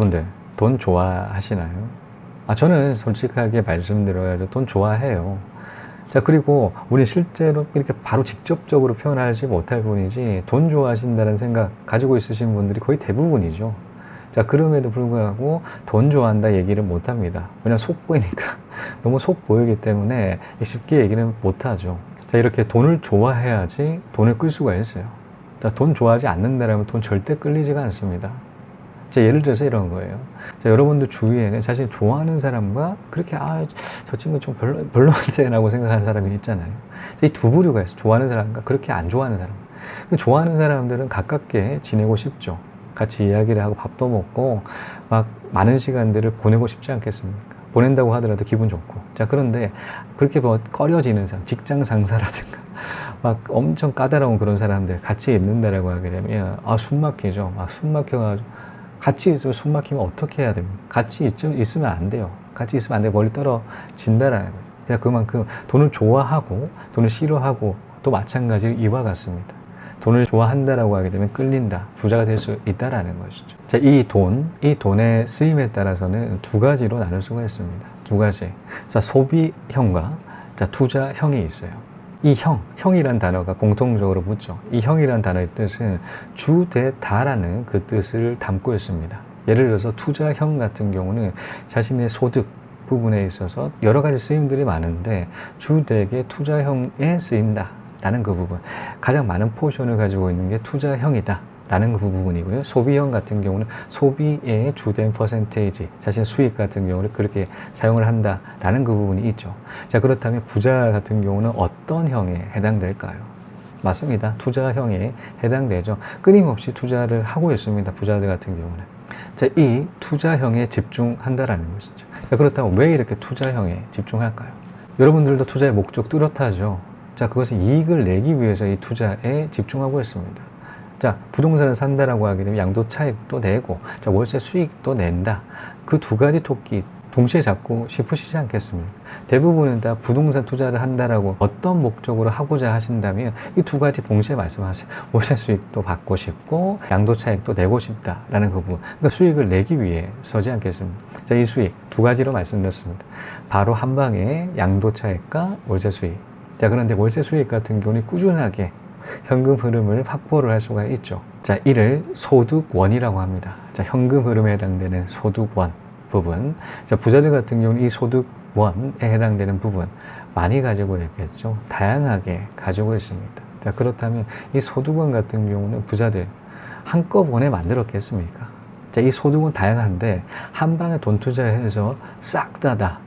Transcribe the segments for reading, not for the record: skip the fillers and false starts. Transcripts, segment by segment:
여러분들 돈 좋아하시나요? 저는 솔직하게 말씀드려야 돈 좋아해요. 자, 그리고 우리 실제로 이렇게 바로 직접적으로 표현하지 못할 뿐이지 돈 좋아하신다는 생각 가지고 있으신 분들이 거의 대부분이죠. 자, 그럼에도 불구하고 돈 좋아한다 얘기를 못 합니다. 왜냐면 속 보이니까. 너무 속 보이기 때문에 쉽게 얘기는 못 하죠. 자, 이렇게 돈을 좋아해야지 돈을 끌 수가 있어요. 자, 돈 좋아하지 않는다라면 돈 절대 끌리지가 않습니다. 자, 예를 들어서 이런 거예요. 자, 여러분들 주위에는 자신이 좋아하는 사람과 그렇게 저 친구 좀 별로한데 라고 생각하는 사람이 있잖아요. 이 두 부류가 있어요. 좋아하는 사람과 그렇게 안 좋아하는 사람. 좋아하는 사람들은 가깝게 지내고 싶죠. 같이 이야기를 하고 밥도 먹고 막 많은 시간들을 보내고 싶지 않겠습니까? 보낸다고 하더라도 기분 좋고. 자, 그런데 그렇게 뭐 꺼려지는 사람, 직장 상사라든가 막 엄청 까다로운 그런 사람들 같이 있는다라고 하게 되면 숨 막히죠. 숨 막혀가지고 같이 있으면 숨 막히면 어떻게 해야 됩니까? 같이 있으면 안 돼요. 같이 있으면 안 돼요. 멀리 떨어진다라는 거예요. 그냥 그만큼 돈을 좋아하고 돈을 싫어하고 또 마찬가지로 이와 같습니다. 돈을 좋아한다라고 하게 되면 끌린다, 부자가 될 수 있다라는 것이죠. 자, 이 돈의 쓰임에 따라서는 두 가지로 나눌 수가 있습니다. 두 가지. 자, 소비형과 자, 투자형이 있어요. 이 형이란 단어가 공통적으로 붙죠. 이 형이란 단어의 뜻은 주되다라는 그 뜻을 담고 있습니다. 예를 들어서 투자형 같은 경우는 자신의 소득 부분에 있어서 여러 가지 쓰임들이 많은데 주되게 투자형에 쓰인다라는 그 부분. 가장 많은 포션을 가지고 있는 게 투자형이다. 라는 그 부분이고요. 소비형 같은 경우는 소비에 주된 퍼센테이지, 자신의 수익 같은 경우는 그렇게 사용을 한다라는 그 부분이 있죠. 자, 그렇다면 부자 같은 경우는 어떤 형에 해당될까요? 맞습니다. 투자형에 해당되죠. 끊임없이 투자를 하고 있습니다. 부자들 같은 경우는. 자, 이 투자형에 집중한다라는 것이죠. 자, 그렇다면 왜 이렇게 투자형에 집중할까요? 여러분들도 투자의 목적 뚜렷하죠. 자, 그것은 이익을 내기 위해서 이 투자에 집중하고 있습니다. 자, 부동산을 산다라고 하게 되면 양도 차익도 내고, 자, 월세 수익도 낸다. 그 두 가지 토끼 동시에 잡고 싶으시지 않겠습니까? 대부분은 다 부동산 투자를 한다라고 어떤 목적으로 하고자 하신다면 이 두 가지 동시에 말씀하세요. 월세 수익도 받고 싶고, 양도 차익도 내고 싶다라는 그 부분. 그러니까 수익을 내기 위해서지 않겠습니까? 자, 이 수익 두 가지로 말씀드렸습니다. 바로 한 방에 양도 차익과 월세 수익. 자, 그런데 월세 수익 같은 경우는 꾸준하게 현금 흐름을 확보를 할 수가 있죠. 자, 이를 소득원이라고 합니다. 자, 현금 흐름에 해당되는 소득원 부분. 자, 부자들 같은 경우는 이 소득원에 해당되는 부분 많이 가지고 있겠죠. 다양하게 가지고 있습니다. 자, 그렇다면 이 소득원 같은 경우는 부자들 한꺼번에 만들었겠습니까? 자, 이 소득원 다양한데 한 방에 돈 투자해서 싹 다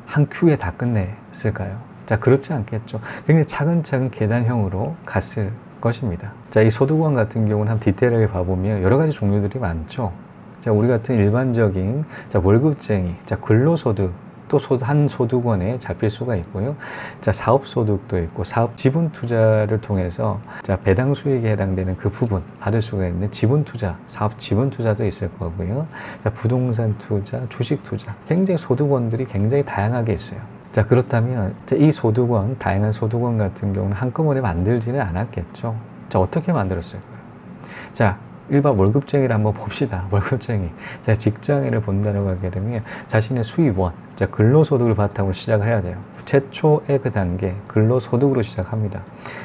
한 큐에 다 끝냈을까요? 자, 그렇지 않겠죠. 굉장히 차근차근 계단형으로 갔을 것입니다. 자, 이 소득원 같은 경우는 한번 디테일하게 봐보면 여러 가지 종류들이 많죠. 자, 우리 같은 일반적인 월급쟁이, 근로소득, 또 한 소득원에 잡힐 수가 있고요. 자, 사업소득도 있고, 사업 지분 투자를 통해서 배당 수익에 해당되는 그 부분 받을 수가 있는 지분 투자, 사업 지분 투자도 있을 거고요. 자, 부동산 투자, 주식 투자, 굉장히 소득원들이 굉장히 다양하게 있어요. 자, 그렇다면 이 소득원, 다양한 소득원 같은 경우는 한꺼번에 만들지는 않았겠죠. 자, 어떻게 만들었을까요? 자, 일반 월급쟁이를 한번 봅시다. 월급쟁이. 자, 직장인을 본다고 하게 되면 자신의 수입원, 자, 근로소득을 바탕으로 시작을 해야 돼요. 최초의 그 단계, 근로소득으로 시작합니다.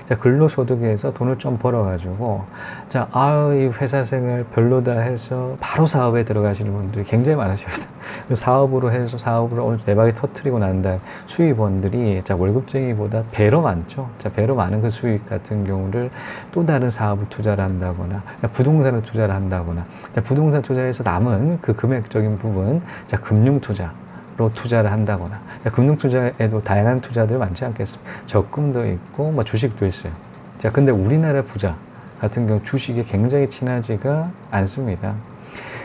자, 근로소득에서 돈을 좀 벌어가지고, 자, 이 회사 생활 별로다 해서 바로 사업에 들어가시는 분들이 굉장히 많으십니다. 그 사업으로 해서 사업으로 오늘 대박이 터트리고 난 다음 수입원들이 자, 월급쟁이보다 배로 많죠. 자, 배로 많은 그 수익 같은 경우를 또 다른 사업을 투자를 한다거나, 부동산을 투자를 한다거나, 자, 부동산 투자에서 남은 그 금액적인 부분, 자, 금융 투자로 투자를 한다거나, 자, 금융 투자에도 다양한 투자들이 많지 않겠습니까? 적금도 있고, 주식도 있어요. 자, 근데 우리나라 부자 같은 경우 주식에 굉장히 친하지가 않습니다.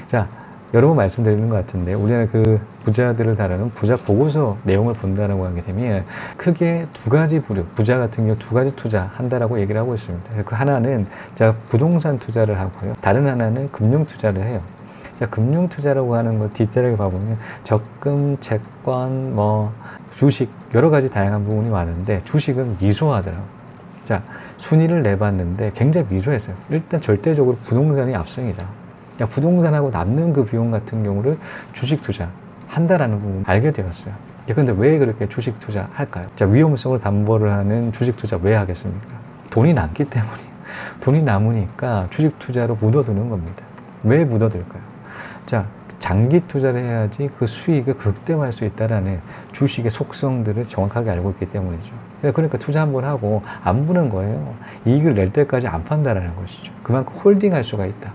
자, 여러 번 말씀드리는 것 같은데, 우리나라 그 부자들을 다루는 부자 보고서 내용을 본다라고 하게 되면 크게 두 가지 부류, 부자 같은 경우 두 가지 투자한다라고 얘기를 하고 있습니다. 그 하나는 부동산 투자를 하고요. 다른 하나는 금융 투자를 해요. 자, 금융 투자라고 하는 거 디테일하게 봐보면 적금, 채권, 주식 여러 가지 다양한 부분이 많은데 주식은 미소하더라고요. 자, 순위를 내봤는데 굉장히 미소했어요. 일단 절대적으로 부동산이 압승이다. 야, 부동산하고 남는 그 비용 같은 경우를 주식 투자 한다라는 부분 알게 되었어요. 근데 왜 그렇게 주식 투자 할까요? 자, 위험성을 담보를 하는 주식 투자 왜 하겠습니까? 돈이 남기 때문이에요. 돈이 남으니까 주식 투자로 묻어두는 겁니다. 왜 묻어둘까요? 자, 장기 투자를 해야지 그 수익을 극대화할 수 있다라는 주식의 속성들을 정확하게 알고 있기 때문이죠. 그러니까 투자 한번 하고 안 부는 거예요. 이익을 낼 때까지 안 판다라는 것이죠. 그만큼 홀딩할 수가 있다.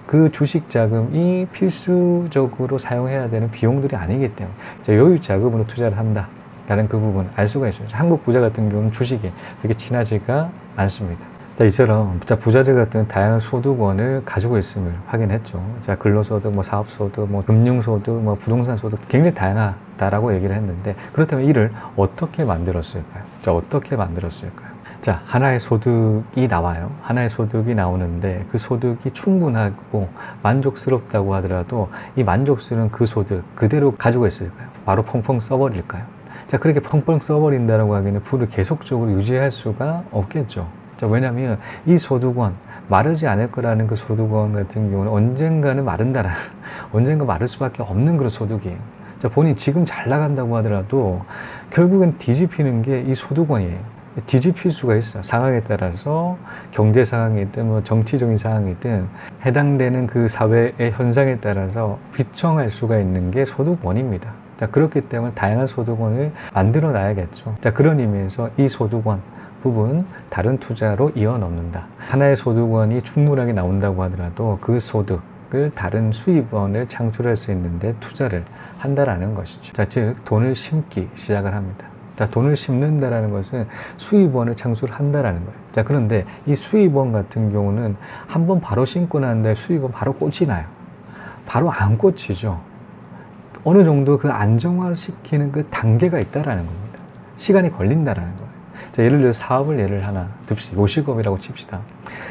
그 주식 자금이 필수적으로 사용해야 되는 비용들이 아니기 때문에 여유 자금으로 투자를 한다 라는 그 부분 알 수가 있어요. 한국 부자 같은 경우는 주식에 그렇게 친하지가 않습니다. 자, 이처럼 부자들 같은 다양한 소득원을 가지고 있음을 확인했죠. 자, 근로소득, 사업소득, 금융소득, 부동산소득 굉장히 다양하다라고 얘기를 했는데, 그렇다면 이를 어떻게 만들었을까요? 자, 어떻게 만들었을까요? 자, 하나의 소득이 나와요. 하나의 소득이 나오는데 그 소득이 충분하고 만족스럽다고 하더라도 이 만족스러운 그 소득 그대로 가지고 있을까요? 바로 펑펑 써버릴까요? 자, 그렇게 펑펑 써버린다고 하기에는 부를 계속적으로 유지할 수가 없겠죠. 자, 왜냐하면 이 소득원, 마르지 않을 거라는 그 소득원 같은 경우는 언젠가는 마른다라, 언젠가 마를 수밖에 없는 그런 소득이에요. 자, 본인이 지금 잘 나간다고 하더라도 결국엔 뒤집히는 게 이 소득원이에요. 뒤집힐 수가 있어요. 상황에 따라서 경제 상황이든 정치적인 상황이든 해당되는 그 사회의 현상에 따라서 비청할 수가 있는 게 소득원입니다. 자, 그렇기 때문에 다양한 소득원을 만들어 놔야겠죠. 자, 그런 의미에서 이 소득원 부분 다른 투자로 이어 넣는다. 하나의 소득원이 충분하게 나온다고 하더라도 그 소득을 다른 수입원을 창출할 수 있는데 투자를 한다라는 것이죠. 자, 즉 돈을 심기 시작을 합니다. 자, 돈을 심는다라는 것은 수입원을 창출한다라는 거예요. 자, 그런데 이 수입원 같은 경우는 한번 바로 심고 난 다음에 수입원 바로 꽂이 나요. 바로 안 꽂히죠. 어느 정도 그 안정화시키는 그 단계가 있다라는 겁니다. 시간이 걸린다라는 거예요. 자, 예를 들어 사업을 하나 듭시다. 요식업이라고 칩시다.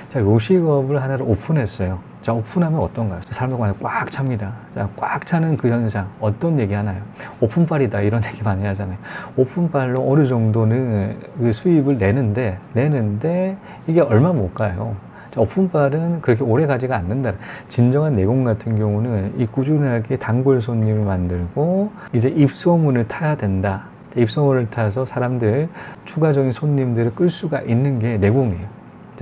자, 요식업을 하나를 오픈했어요. 자, 오픈하면 어떤가요? 사람들 많이 꽉 찹니다. 자, 꽉 차는 그 현상 어떤 얘기 하나요? 오픈빨이다 이런 얘기 많이 하잖아요. 오픈빨로 어느 정도는 그 수입을 내는데 이게 얼마 못 가요. 자, 오픈빨은 그렇게 오래 가지가 않는다. 진정한 내공 같은 경우는 이 꾸준하게 단골 손님을 만들고 이제 입소문을 타야 된다. 입소문을 타서 사람들, 추가적인 손님들을 끌 수가 있는 게 내공이에요.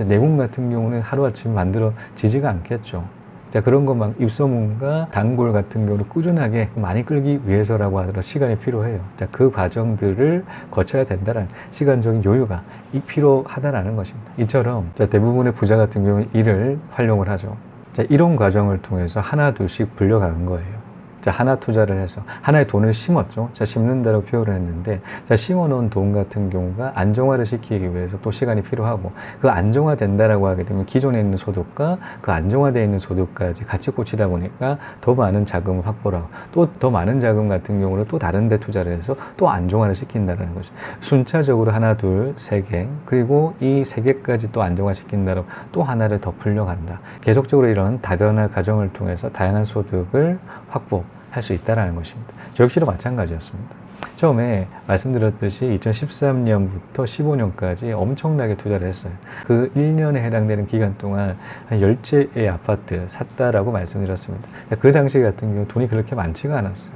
내공 같은 경우는 하루아침에 만들어지지가 않겠죠. 자, 그런 것만 입소문과 단골 같은 경우는 꾸준하게 많이 끌기 위해서라고 하더라도 시간이 필요해요. 자, 그 과정들을 거쳐야 된다는 시간적인 여유가 필요하다라는 것입니다. 이처럼 자, 대부분의 부자 같은 경우는 이를 활용을 하죠. 자, 이런 과정을 통해서 하나 둘씩 불려가는 거예요. 자, 하나 투자를 해서 하나의 돈을 심었죠. 자, 심는다고 표현을 했는데, 자, 심어놓은 돈 같은 경우가 안정화를 시키기 위해서 또 시간이 필요하고, 그 안정화된다라고 하게 되면 기존에 있는 소득과 그 안정화되어 있는 소득까지 같이 꽂히다 보니까 더 많은 자금을 확보를 하고, 또 더 많은 자금 같은 경우는 또 다른 데 투자를 해서 또 안정화를 시킨다는 거죠. 순차적으로 하나, 둘, 세 개, 그리고 이 세 개까지 또 안정화시킨다로 또 하나를 더 불려간다. 계속적으로 이런 다변화 과정을 통해서 다양한 소득을 확보할 수 있다는 것입니다. 저 역시도 마찬가지였습니다. 처음에 말씀드렸듯이 2013년부터 15년까지 엄청나게 투자를 했어요. 그 1년에 해당되는 기간 동안 한 10채의 아파트 샀다라고 말씀드렸습니다. 그 당시 같은 경우 돈이 그렇게 많지가 않았어요.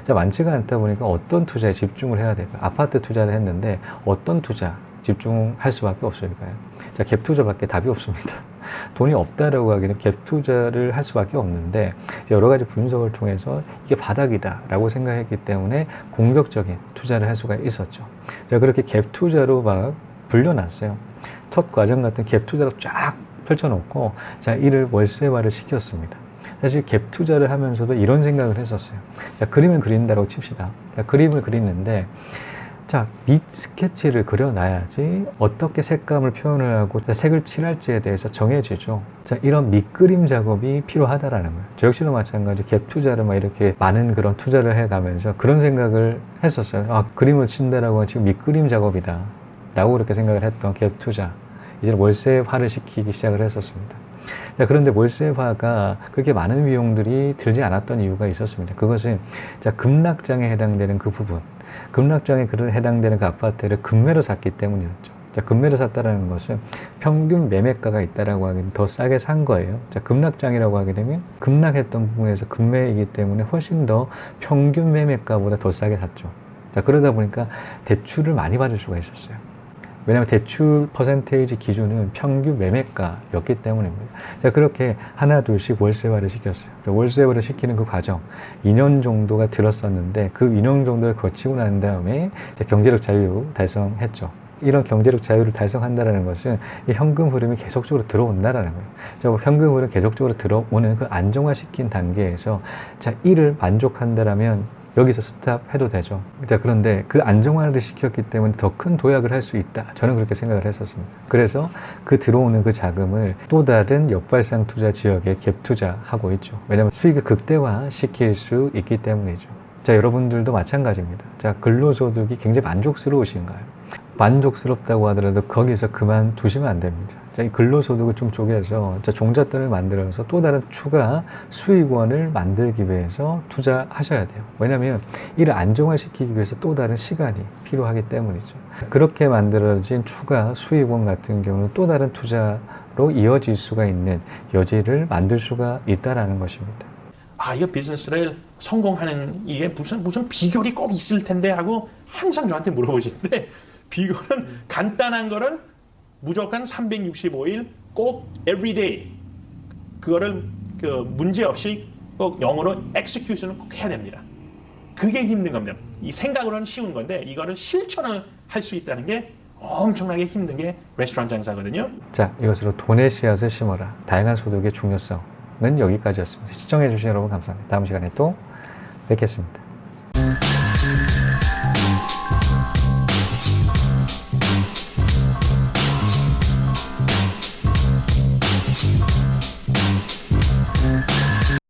자, 많지가 않다 보니까 어떤 투자에 집중을 해야 될까? 아파트 투자를 했는데 어떤 투자 집중할 수밖에 없을까요? 자, 갭 투자밖에 답이 없습니다. 돈이 없다라고 하기는 갭 투자를 할 수밖에 없는데, 여러 가지 분석을 통해서 이게 바닥이다라고 생각했기 때문에 공격적인 투자를 할 수가 있었죠. 자, 그렇게 갭 투자로 막 불려놨어요. 첫 과정 같은 갭 투자로 쫙 펼쳐놓고, 자, 이를 월세화를 시켰습니다. 사실 갭 투자를 하면서도 이런 생각을 했었어요. 자, 그림을 그린다고 칩시다. 자, 그림을 그리는데, 자, 밑 스케치를 그려놔야지 어떻게 색감을 표현을 하고 색을 칠할지에 대해서 정해지죠. 자, 이런 밑그림 작업이 필요하다라는 거예요. 저 역시도 마찬가지 갭 투자를 막 이렇게 많은 그런 투자를 해가면서 그런 생각을 했었어요. 아, 그림을 친다라고 하면 지금 밑그림 작업이다 라고 그렇게 생각을 했던 갭 투자. 이제 월세화를 시키기 시작을 했었습니다. 자, 그런데 월세화가 그렇게 많은 비용들이 들지 않았던 이유가 있었습니다. 그것은 자, 급락장에 해당되는 그 부분, 급락장에 해당되는 그 아파트를 급매로 샀기 때문이었죠. 자, 금매를 샀다라는 것은 평균 매매가가 있다라고 하기는 더 싸게 산 거예요. 자, 급락장이라고 하게 되면 급락했던 부분에서 금매이기 때문에 훨씬 더 평균 매매가보다 더 싸게 샀죠. 자, 그러다 보니까 대출을 많이 받을 수가 있었어요. 왜냐하면 대출 퍼센테이지 기준은 평균 매매가였기 때문입니다. 자, 그렇게 하나 둘씩 월세화를 시켰어요. 월세화를 시키는 그 과정 2년 정도가 들었었는데 그 2년 정도를 거치고 난 다음에 경제력 자유 달성했죠. 이런 경제력 자유를 달성한다는 것은 이 현금 흐름이 계속적으로 들어온다라는 거예요. 자, 현금 흐름 계속적으로 들어오는 그 안정화시킨 단계에서 자, 이를 만족한다라면 여기서 스탑해도 되죠. 자, 그런데 그 안정화를 시켰기 때문에 더 큰 도약을 할 수 있다. 저는 그렇게 생각을 했었습니다. 그래서 그 들어오는 그 자금을 또 다른 역발상 투자 지역에 갭 투자하고 있죠. 왜냐하면 수익을 극대화 시킬 수 있기 때문이죠. 자, 여러분들도 마찬가지입니다. 자, 근로소득이 굉장히 만족스러우신가요? 만족스럽다고 하더라도 거기서 그만두시면 안 됩니다. 자, 이 근로소득을 좀 쪼개서 자, 종잣돈을 만들어서 또 다른 추가 수익원을 만들기 위해서 투자하셔야 돼요. 왜냐하면 이를 안정화시키기 위해서 또 다른 시간이 필요하기 때문이죠. 그렇게 만들어진 추가 수익원 같은 경우는 또 다른 투자로 이어질 수가 있는 여지를 만들 수가 있다라는 것입니다. 아, 이거 비즈니스를 성공하는 이게 무슨 비결이 꼭 있을 텐데 하고 항상 저한테 물어보시는데 비결은 간단한 거를 무조건 365일 꼭 everyday 그거를 그 문제 없이 꼭 영어로 execution을 꼭 해야 됩니다. 그게 힘든 겁니다. 이 생각으로는 쉬운 건데 이거를 실천을 할 수 있다는 게 엄청나게 힘든 게 레스토랑 장사거든요. 자, 이것으로 돈의 씨앗을 심어라. 다양한 소득의 중요성은 여기까지였습니다. 시청해 주신 여러분 감사합니다. 다음 시간에 또 뵙겠습니다.